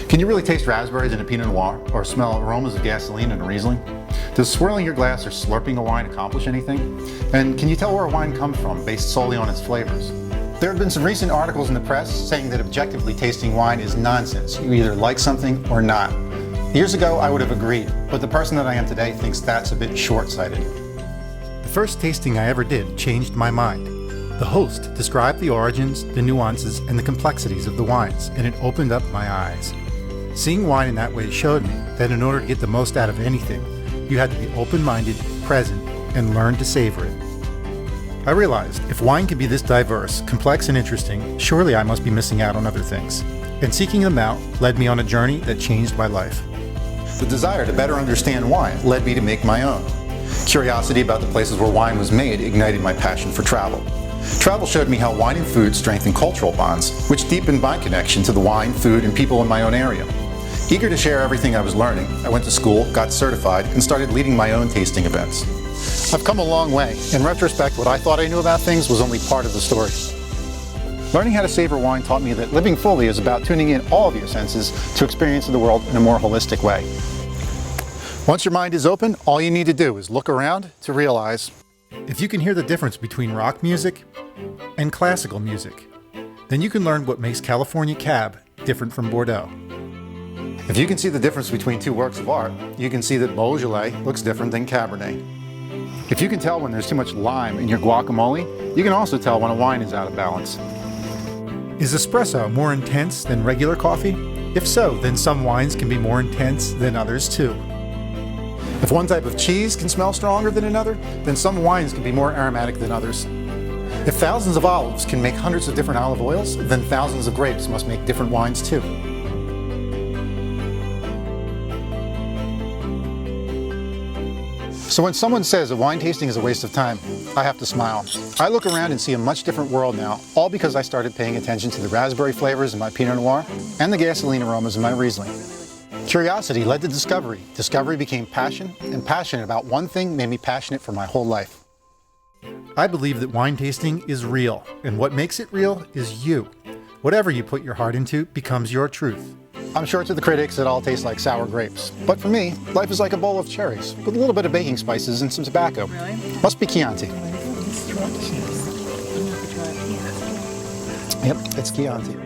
Can you really taste raspberries in a Pinot Noir or smell aromas of gasoline in a Riesling? Does swirling your glass or slurping a wine accomplish anything? And can you tell where a wine comes from based solely on its flavors? There have been some recent articles in the press saying that objectively tasting wine is nonsense. You either like something or not. Years ago, I would have agreed, but the person that I am today thinks that's a bit short-sighted. The first tasting I ever did changed my mind. The host described the origins, the nuances, and the complexities of the wines, and it opened up my eyes. Seeing wine in that way showed me that in order to get the most out of anything, you had to be open-minded, present, and learn to savor it. I realized if wine can be this diverse, complex, and interesting, surely I must be missing out on other things. And seeking them out led me on a journey that changed my life. The desire to better understand wine led me to make my own. Curiosity about the places where wine was made ignited my passion for travel. Travel showed me how wine and food strengthen cultural bonds, which deepened my connection to the wine, food, and people in my own area. Eager to share everything I was learning, I went to school, got certified, and started leading my own tasting events. I've come a long way. In retrospect, what I thought I knew about things was only part of the story. Learning how to savor wine taught me that living fully is about tuning in all of your senses to experience the world in a more holistic way. Once your mind is open, all you need to do is look around to realize if you can hear the difference between rock music and classical music, then you can learn what makes California Cab different from Bordeaux. If you can see the difference between two works of art, you can see that Beaujolais looks different than Cabernet. If you can tell when there's too much lime in your guacamole, you can also tell when a wine is out of balance. Is espresso more intense than regular coffee? If so, then some wines can be more intense than others too. If one type of cheese can smell stronger than another, then some wines can be more aromatic than others. If thousands of olives can make hundreds of different olive oils, then thousands of grapes must make different wines too. So when someone says that wine tasting is a waste of time, I have to smile. I look around and see a much different world now, all because I started paying attention to the raspberry flavors in my Pinot Noir and the gasoline aromas in my Riesling. Curiosity led to discovery. Discovery became passion, and passionate about one thing made me passionate for my whole life. I believe that wine tasting is real, and what makes it real is you. Whatever you put your heart into becomes your truth. I'm sure to the critics it all tastes like sour grapes, but for me, life is like a bowl of cherries with a little bit of baking spices and some tobacco. Really? Must be Chianti. Yep, it's Chianti.